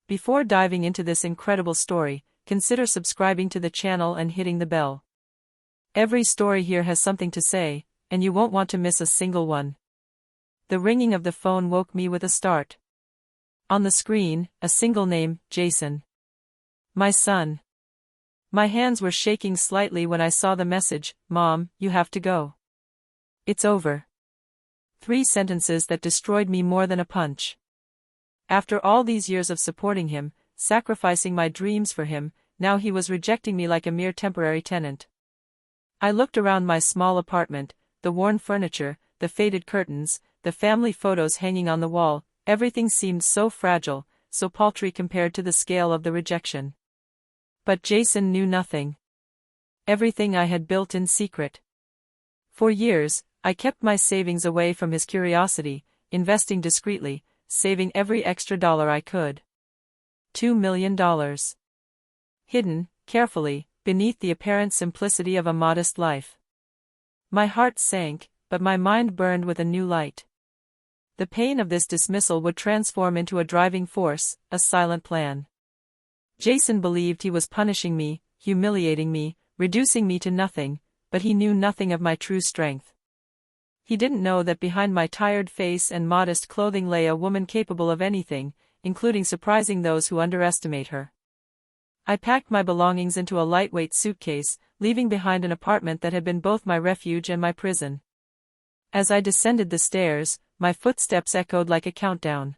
Before diving into this incredible story, consider subscribing to the channel and hitting the bell. Every story here has something to say, and you won't want to miss a single one. The ringing of the phone woke me with a start. On the screen, a single name, Jason. My son. My hands were shaking slightly when I saw the message, "Mom, you have to go. It's over." 3 sentences that destroyed me more than a punch. After all these years of supporting him, sacrificing my dreams for him, now he was rejecting me like a mere temporary tenant. I looked around my small apartment, the worn furniture, the faded curtains, the family photos hanging on the wall. Everything seemed so fragile, so paltry compared to the scale of the rejection. But Jason knew nothing. Everything I had built in secret. For years, I kept my savings away from his curiosity, investing discreetly, saving every extra dollar I could. $2 million. Hidden, carefully, beneath the apparent simplicity of a modest life. My heart sank, but my mind burned with a new light. The pain of this dismissal would transform into a driving force, a silent plan. Jason believed he was punishing me, humiliating me, reducing me to nothing, but he knew nothing of my true strength. He didn't know that behind my tired face and modest clothing lay a woman capable of anything, including surprising those who underestimate her. I packed my belongings into a lightweight suitcase, leaving behind an apartment that had been both my refuge and my prison. As I descended the stairs, my footsteps echoed like a countdown.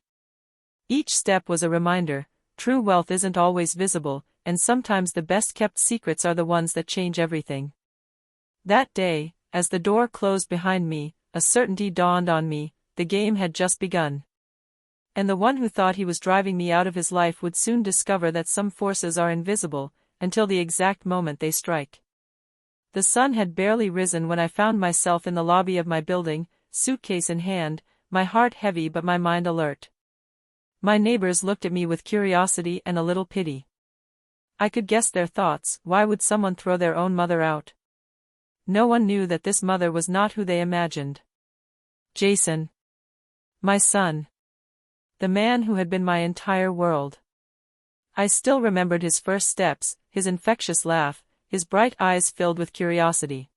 Each step was a reminder: true wealth isn't always visible, and sometimes the best-kept secrets are the ones that change everything. That day, as the door closed behind me, a certainty dawned on me: the game had just begun. And the one who thought he was driving me out of his life would soon discover that some forces are invisible, until the exact moment they strike. The sun had barely risen when I found myself in the lobby of my building, suitcase in hand, my heart heavy but my mind alert. My neighbors looked at me with curiosity and a little pity. I could guess their thoughts: why would someone throw their own mother out? No one knew that this mother was not who they imagined. Jason. My son. The man who had been my entire world. I still remembered his first steps, his infectious laugh, his bright eyes filled with curiosity.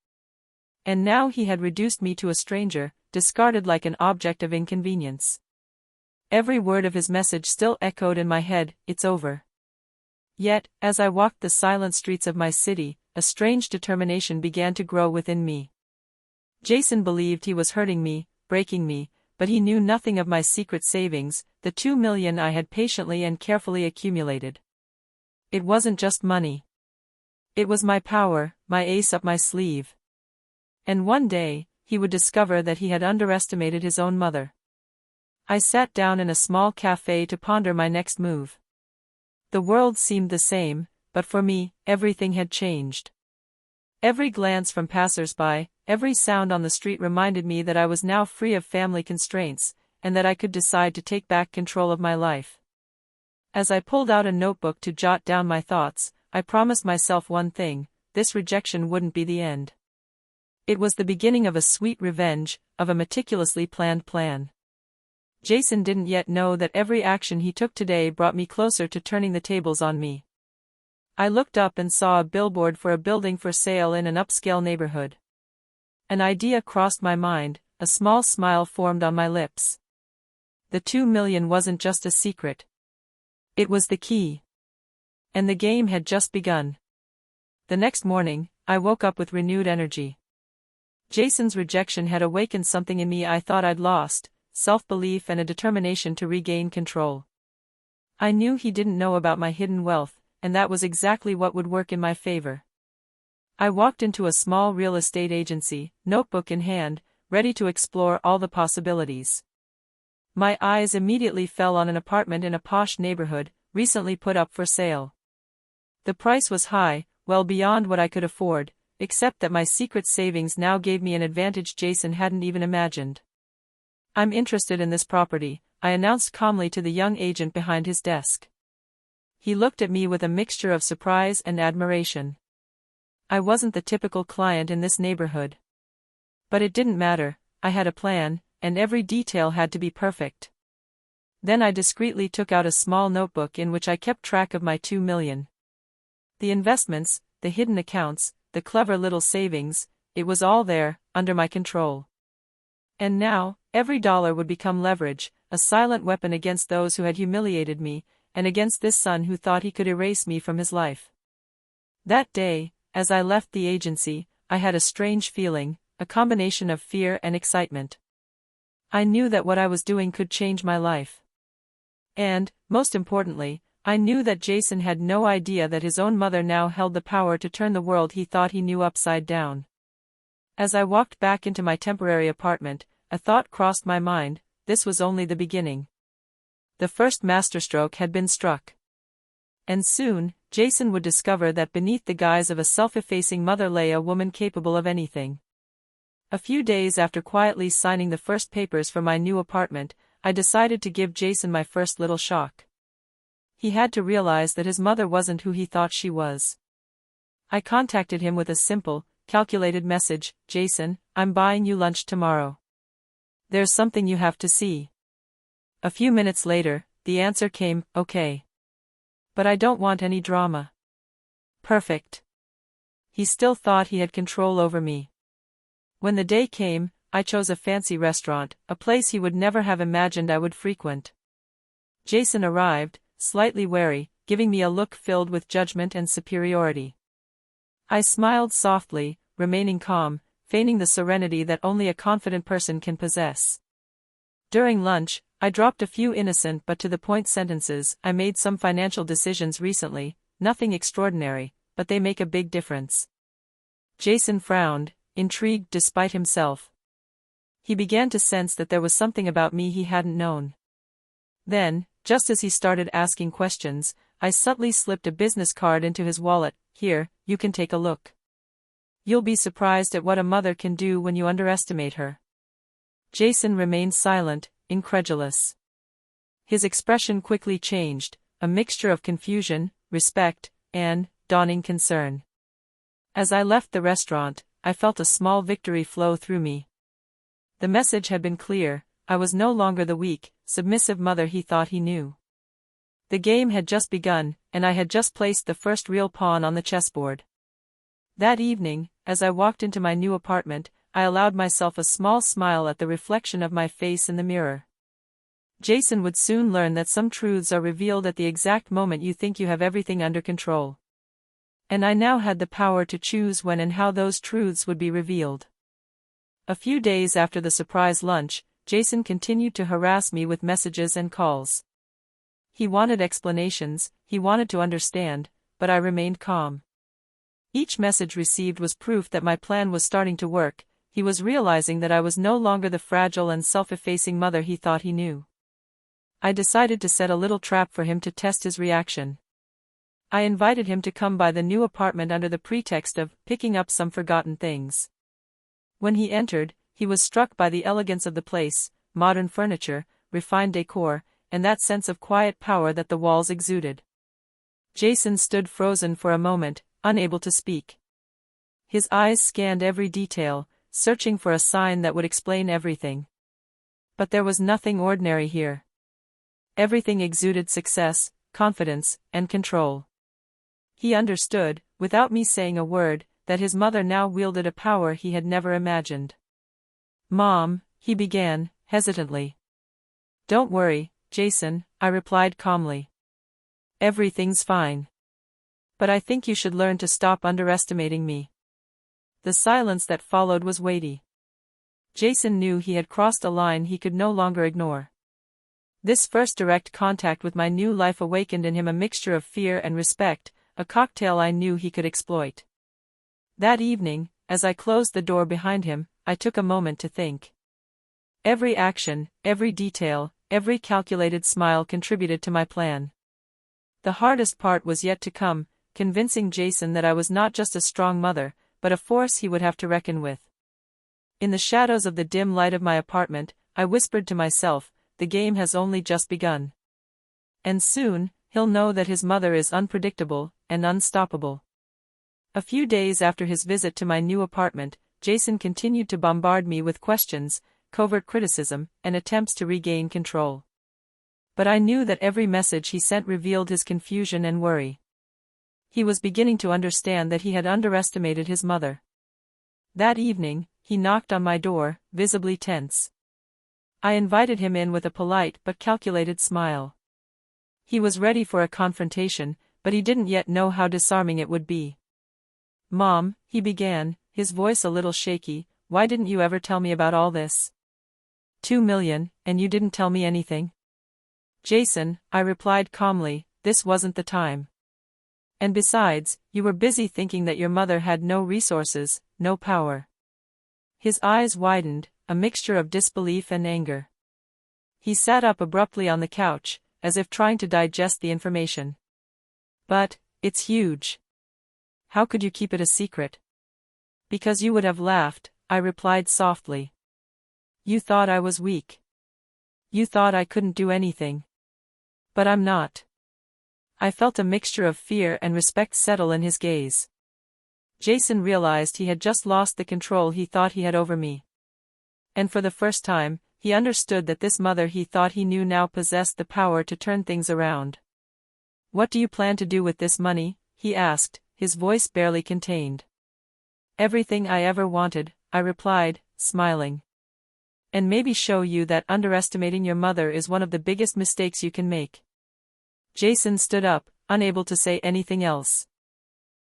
And now he had reduced me to a stranger, discarded like an object of inconvenience. Every word of his message still echoed in my head: it's over. Yet, as I walked the silent streets of my city, a strange determination began to grow within me. Jason believed he was hurting me, breaking me, but he knew nothing of my secret savings, the $2 million I had patiently and carefully accumulated. It wasn't just money. It was my power, my ace up my sleeve. And one day, he would discover that he had underestimated his own mother. I sat down in a small cafe to ponder my next move. The world seemed the same, but for me, everything had changed. Every glance from passers-by, every sound on the street reminded me that I was now free of family constraints, and that I could decide to take back control of my life. As I pulled out a notebook to jot down my thoughts, I promised myself one thing: this rejection wouldn't be the end. It was the beginning of a sweet revenge, of a meticulously planned plan. Jason didn't yet know that every action he took today brought me closer to turning the tables on me. I looked up and saw a billboard for a building for sale in an upscale neighborhood. An idea crossed my mind, a small smile formed on my lips. The $2 million wasn't just a secret. It was the key. And the game had just begun. The next morning, I woke up with renewed energy. Jason's rejection had awakened something in me I thought I'd lost: self-belief and a determination to regain control. I knew he didn't know about my hidden wealth, and that was exactly what would work in my favor. I walked into a small real estate agency, notebook in hand, ready to explore all the possibilities. My eyes immediately fell on an apartment in a posh neighborhood, recently put up for sale. The price was high, well beyond what I could afford, except that my secret savings now gave me an advantage Jason hadn't even imagined. "I'm interested in this property," I announced calmly to the young agent behind his desk. He looked at me with a mixture of surprise and admiration. I wasn't the typical client in this neighborhood. But it didn't matter: I had a plan, and every detail had to be perfect. Then I discreetly took out a small notebook in which I kept track of my 2 million. The investments, the hidden accounts, the clever little savings, it was all there, under my control. And now, every dollar would become leverage, a silent weapon against those who had humiliated me, and against this son who thought he could erase me from his life. That day, as I left the agency, I had a strange feeling, a combination of fear and excitement. I knew that what I was doing could change my life. And, most importantly, I knew that Jason had no idea that his own mother now held the power to turn the world he thought he knew upside down. As I walked back into my temporary apartment, a thought crossed my mind: this was only the beginning. The first masterstroke had been struck. And soon, Jason would discover that beneath the guise of a self-effacing mother lay a woman capable of anything. A few days after quietly signing the first papers for my new apartment, I decided to give Jason my first little shock. He had to realize that his mother wasn't who he thought she was. I contacted him with a simple, calculated message: "Jason, I'm buying you lunch tomorrow. There's something you have to see." A few minutes later, the answer came: "Okay. But I don't want any drama." Perfect. He still thought he had control over me. When the day came, I chose a fancy restaurant, a place he would never have imagined I would frequent. Jason arrived, slightly wary, giving me a look filled with judgment and superiority. I smiled softly, remaining calm, feigning the serenity that only a confident person can possess. During lunch, I dropped a few innocent but to the point sentences. "I made some financial decisions recently, nothing extraordinary, but they make a big difference." Jason frowned, intrigued despite himself. He began to sense that there was something about me he hadn't known. Then, just as he started asking questions, I subtly slipped a business card into his wallet. "Here, you can take a look. You'll be surprised at what a mother can do when you underestimate her." Jason remained silent, incredulous. His expression quickly changed, a mixture of confusion, respect, and dawning concern. As I left the restaurant, I felt a small victory flow through me. The message had been clear: I was no longer the weak, submissive mother he thought he knew. The game had just begun, and I had just placed the first real pawn on the chessboard. That evening, as I walked into my new apartment, I allowed myself a small smile at the reflection of my face in the mirror. Jason would soon learn that some truths are revealed at the exact moment you think you have everything under control. And I now had the power to choose when and how those truths would be revealed. A few days after the surprise lunch, Jason continued to harass me with messages and calls. He wanted explanations, he wanted to understand, but I remained calm. Each message received was proof that my plan was starting to work. He was realizing that I was no longer the fragile and self-effacing mother he thought he knew. I decided to set a little trap for him to test his reaction. I invited him to come by the new apartment under the pretext of picking up some forgotten things. When he entered, he was struck by the elegance of the place: modern furniture, refined decor, and that sense of quiet power that the walls exuded. Jason stood frozen for a moment, unable to speak. His eyes scanned every detail, searching for a sign that would explain everything. But there was nothing ordinary here. Everything exuded success, confidence, and control. He understood, without me saying a word, that his mother now wielded a power he had never imagined. "Mom," he began, hesitantly. "Don't worry, Jason," I replied calmly. "Everything's fine. But I think you should learn to stop underestimating me." The silence that followed was weighty. Jason knew he had crossed a line he could no longer ignore. This first direct contact with my new life awakened in him a mixture of fear and respect, a cocktail I knew he could exploit. That evening, as I closed the door behind him, I took a moment to think. Every action, every detail, every calculated smile contributed to my plan. The hardest part was yet to come, convincing Jason that I was not just a strong mother, but a force he would have to reckon with. In the shadows of the dim light of my apartment, I whispered to myself, the game has only just begun. And soon, he'll know that his mother is unpredictable and unstoppable. A few days after his visit to my new apartment, Jason continued to bombard me with questions, covert criticism, and attempts to regain control. But I knew that every message he sent revealed his confusion and worry. He was beginning to understand that he had underestimated his mother. That evening, he knocked on my door, visibly tense. I invited him in with a polite but calculated smile. He was ready for a confrontation, but he didn't yet know how disarming it would be. "Mom," he began, his voice a little shaky, "why didn't you ever tell me about all this? 2 million, and you didn't tell me anything?" "Jason," I replied calmly, "this wasn't the time. And besides, you were busy thinking that your mother had no resources, no power." His eyes widened, a mixture of disbelief and anger. He sat up abruptly on the couch, as if trying to digest the information. "But, it's huge. How could you keep it a secret?" "Because you would have laughed," I replied softly. "You thought I was weak. You thought I couldn't do anything. But I'm not." I felt a mixture of fear and respect settle in his gaze. Jason realized he had just lost the control he thought he had over me. And for the first time, he understood that this mother he thought he knew now possessed the power to turn things around. "What do you plan to do with this money?" he asked, his voice barely contained. "Everything I ever wanted," I replied, smiling. "And maybe show you that underestimating your mother is one of the biggest mistakes you can make." Jason stood up, unable to say anything else.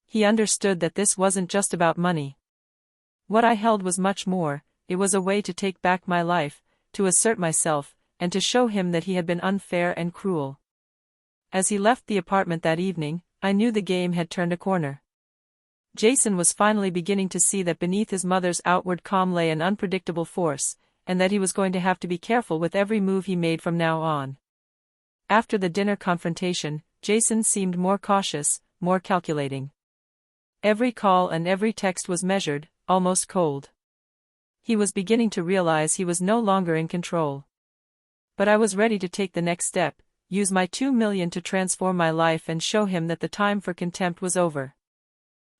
He understood that this wasn't just about money. What I held was much more. It was a way to take back my life, to assert myself, and to show him that he had been unfair and cruel. As he left the apartment that evening, I knew the game had turned a corner. Jason was finally beginning to see that beneath his mother's outward calm lay an unpredictable force, and that he was going to have to be careful with every move he made from now on. After the dinner confrontation, Jason seemed more cautious, more calculating. Every call and every text was measured, almost cold. He was beginning to realize he was no longer in control. But I was ready to take the next step, use my 2 million to transform my life and show him that the time for contempt was over.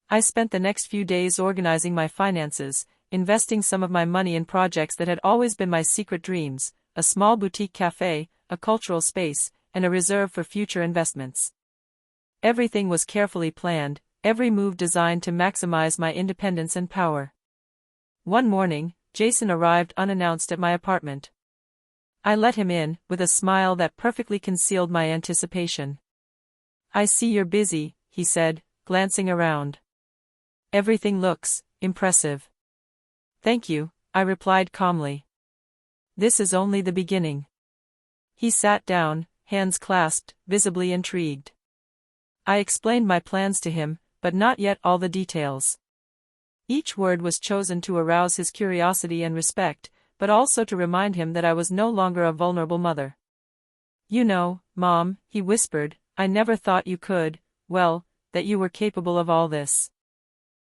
I spent the next few days organizing my finances, investing some of my money in projects that had always been my secret dreams, a small boutique cafe, a cultural space, and a reserve for future investments. Everything was carefully planned, every move designed to maximize my independence and power. One morning, Jason arrived unannounced at my apartment. I let him in, with a smile that perfectly concealed my anticipation. "I see you're busy," he said, glancing around. "Everything looks impressive." "Thank you," I replied calmly. "This is only the beginning." He sat down, hands clasped, visibly intrigued. I explained my plans to him, but not yet all the details. Each word was chosen to arouse his curiosity and respect, but also to remind him that I was no longer a vulnerable mother. "You know, Mom," he whispered, "I never thought you could, well, that you were capable of all this."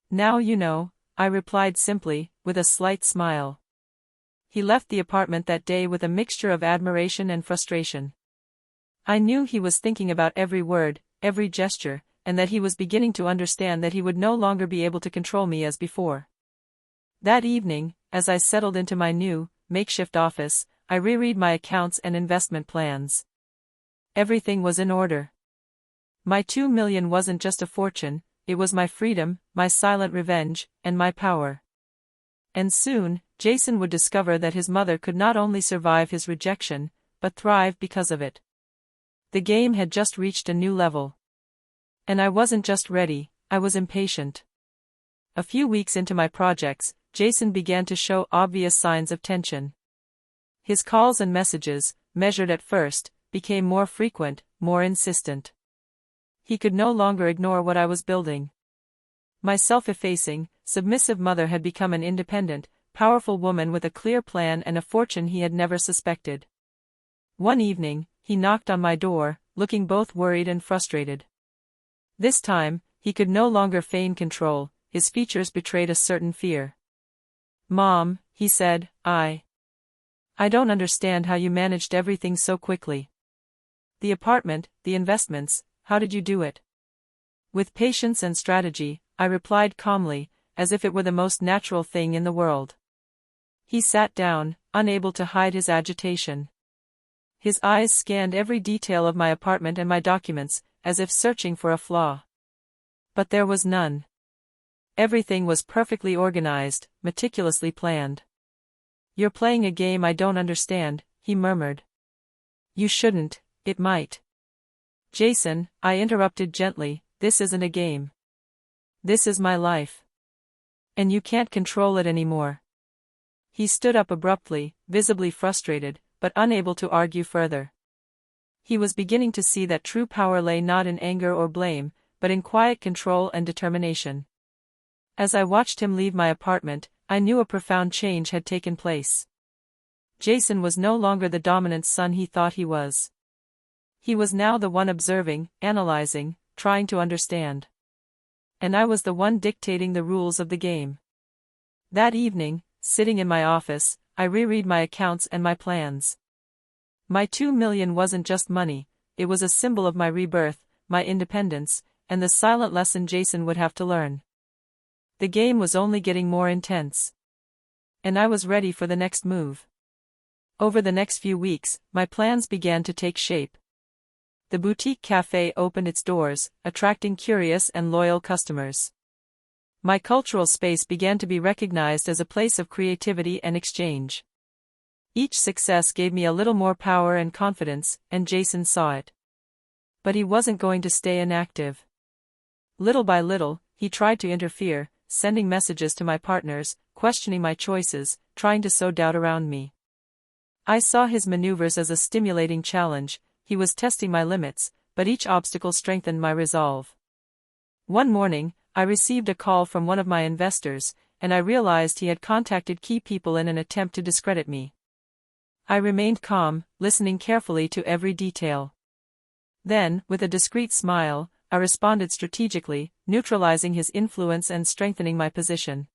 "Now you know," I replied simply, with a slight smile. He left the apartment that day with a mixture of admiration and frustration. I knew he was thinking about every word, every gesture, and that he was beginning to understand that he would no longer be able to control me as before. That evening, as I settled into my new, makeshift office, I reread my accounts and investment plans. Everything was in order. My 2 million wasn't just a fortune, it was my freedom, my silent revenge, and my power. And soon, Jason would discover that his mother could not only survive his rejection, but thrive because of it. The game had just reached a new level. And I wasn't just ready, I was impatient. A few weeks into my projects, Jason began to show obvious signs of tension. His calls and messages, measured at first, became more frequent, more insistent. He could no longer ignore what I was building. My self-effacing, submissive mother had become an independent, powerful woman with a clear plan and a fortune he had never suspected. One evening, he knocked on my door, looking both worried and frustrated. This time, he could no longer feign control, his features betrayed a certain fear. "Mom," he said, I don't understand how you managed everything so quickly. The apartment, the investments, how did you do it?" "With patience and strategy," I replied calmly, as if it were the most natural thing in the world. He sat down, unable to hide his agitation. His eyes scanned every detail of my apartment and my documents, as if searching for a flaw. But there was none. Everything was perfectly organized, meticulously planned. "You're playing a game I don't understand," he murmured. "You shouldn't, it might." "Jason," I interrupted gently, "this isn't a game. This is my life. And you can't control it anymore." He stood up abruptly, visibly frustrated, but unable to argue further. He was beginning to see that true power lay not in anger or blame, but in quiet control and determination. As I watched him leave my apartment, I knew a profound change had taken place. Jason was no longer the dominant son he thought he was. He was now the one observing, analyzing, trying to understand. And I was the one dictating the rules of the game. That evening, sitting in my office, I reread my accounts and my plans. My $2 million wasn't just money, it was a symbol of my rebirth, my independence, and the silent lesson Jason would have to learn. The game was only getting more intense. And I was ready for the next move. Over the next few weeks, my plans began to take shape. The boutique cafe opened its doors, attracting curious and loyal customers. My cultural space began to be recognized as a place of creativity and exchange. Each success gave me a little more power and confidence, and Jason saw it. But he wasn't going to stay inactive. Little by little, he tried to interfere, sending messages to my partners, questioning my choices, trying to sow doubt around me. I saw his maneuvers as a stimulating challenge. He was testing my limits, but each obstacle strengthened my resolve. One morning, I received a call from one of my investors, and I realized he had contacted key people in an attempt to discredit me. I remained calm, listening carefully to every detail. Then, with a discreet smile, I responded strategically, neutralizing his influence and strengthening my position.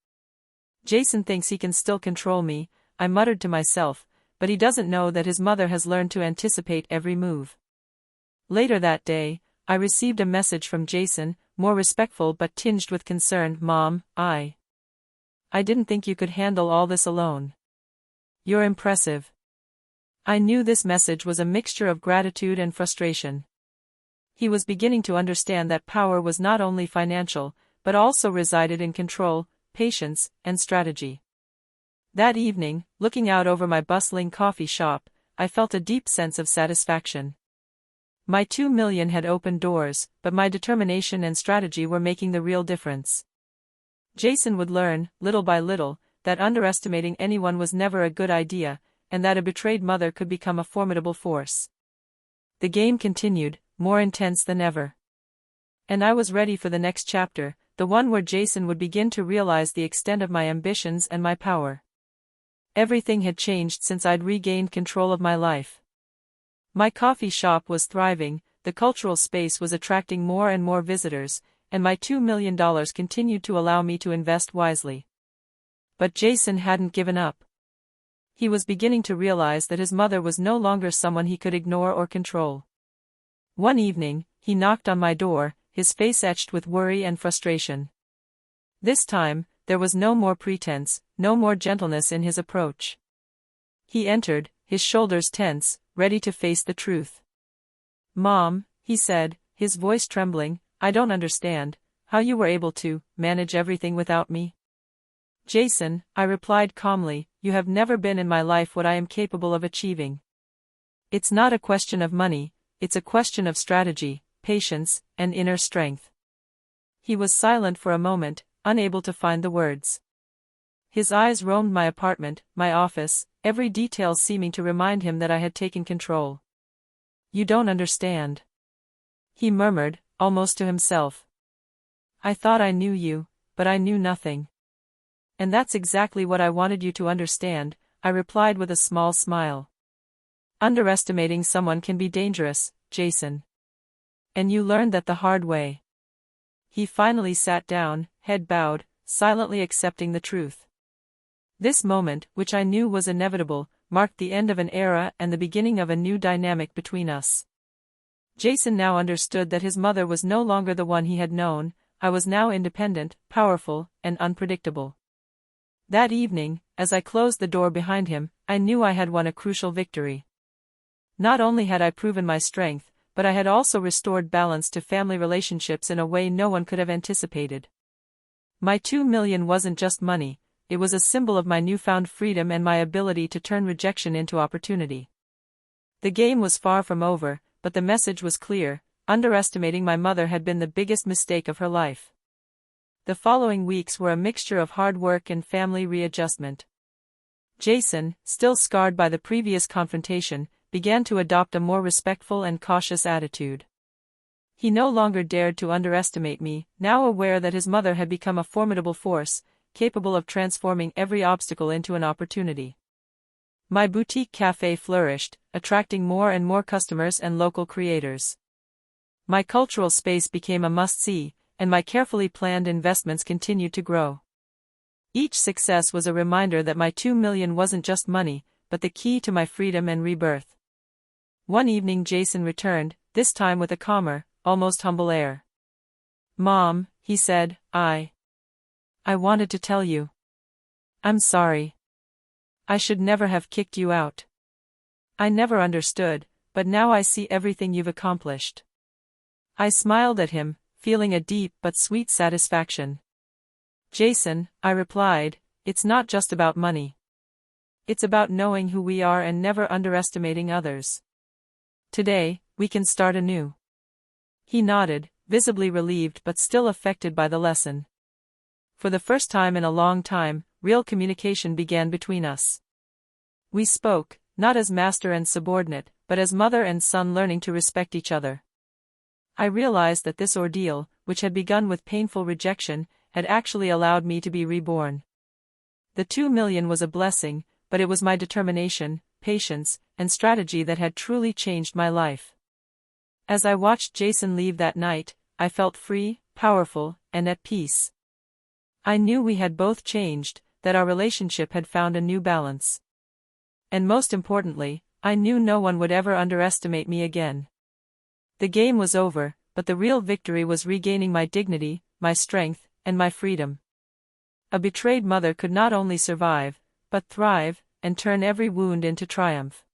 "Jason thinks he can still control me," I muttered to myself, "but he doesn't know that his mother has learned to anticipate every move." Later that day, I received a message from Jason, more respectful but tinged with concern. "Mom, I didn't think you could handle all this alone. You're impressive." I knew this message was a mixture of gratitude and frustration. He was beginning to understand that power was not only financial, but also resided in control, patience, and strategy. That evening, looking out over my bustling coffee shop, I felt a deep sense of satisfaction. My $2 million had opened doors, but my determination and strategy were making the real difference. Jason would learn, little by little, that underestimating anyone was never a good idea, and that a betrayed mother could become a formidable force. The game continued, more intense than ever. And I was ready for the next chapter, the one where Jason would begin to realize the extent of my ambitions and my power. Everything had changed since I'd regained control of my life. My coffee shop was thriving, the cultural space was attracting more and more visitors, and my $2 million continued to allow me to invest wisely. But Jason hadn't given up. He was beginning to realize that his mother was no longer someone he could ignore or control. One evening, he knocked on my door, his face etched with worry and frustration. This time, there was no more pretense, no more gentleness in his approach. He entered, his shoulders tense, ready to face the truth. "Mom," he said, his voice trembling, "I don't understand how you were able to manage everything without me." "Jason," I replied calmly, "you have never been in my life what I am capable of achieving. It's not a question of money, it's a question of strategy, patience, and inner strength." He was silent for a moment, unable to find the words. His eyes roamed my apartment, my office, every detail seeming to remind him that I had taken control. "You don't understand," he murmured, almost to himself. "I thought I knew you, but I knew nothing." "And that's exactly what I wanted you to understand," I replied with a small smile. "Underestimating someone can be dangerous, Jason. And you learned that the hard way." He finally sat down, head bowed, silently accepting the truth. This moment, which I knew was inevitable, marked the end of an era and the beginning of a new dynamic between us. Jason now understood that his mother was no longer the one he had known. I was now independent, powerful, and unpredictable. That evening, as I closed the door behind him, I knew I had won a crucial victory. Not only had I proven my strength, but I had also restored balance to family relationships in a way no one could have anticipated. My 2 million wasn't just money, it was a symbol of my newfound freedom and my ability to turn rejection into opportunity. The game was far from over, but the message was clear: underestimating my mother had been the biggest mistake of her life. The following weeks were a mixture of hard work and family readjustment. Jason, still scarred by the previous confrontation, began to adopt a more respectful and cautious attitude. He no longer dared to underestimate me, now aware that his mother had become a formidable force, capable of transforming every obstacle into an opportunity. My boutique cafe flourished, attracting more and more customers and local creators. My cultural space became a must-see, and my carefully planned investments continued to grow. Each success was a reminder that my 2 million wasn't just money, but the key to my freedom and rebirth. One evening Jason returned, this time with a calmer, almost humble air. "Mom," he said, I wanted to tell you. I'm sorry. I should never have kicked you out. I never understood, but now I see everything you've accomplished." I smiled at him, feeling a deep but sweet satisfaction. "Jason," I replied, "it's not just about money. It's about knowing who we are and never underestimating others. Today, we can start anew." He nodded, visibly relieved but still affected by the lesson. For the first time in a long time, real communication began between us. We spoke, not as master and subordinate, but as mother and son learning to respect each other. I realized that this ordeal, which had begun with painful rejection, had actually allowed me to be reborn. The 2 million was a blessing, but it was my determination, patience, and strategy that had truly changed my life. As I watched Jason leave that night, I felt free, powerful, and at peace. I knew we had both changed, that our relationship had found a new balance. And most importantly, I knew no one would ever underestimate me again. The game was over, but the real victory was regaining my dignity, my strength, and my freedom. A betrayed mother could not only survive, but thrive, and turn every wound into triumph.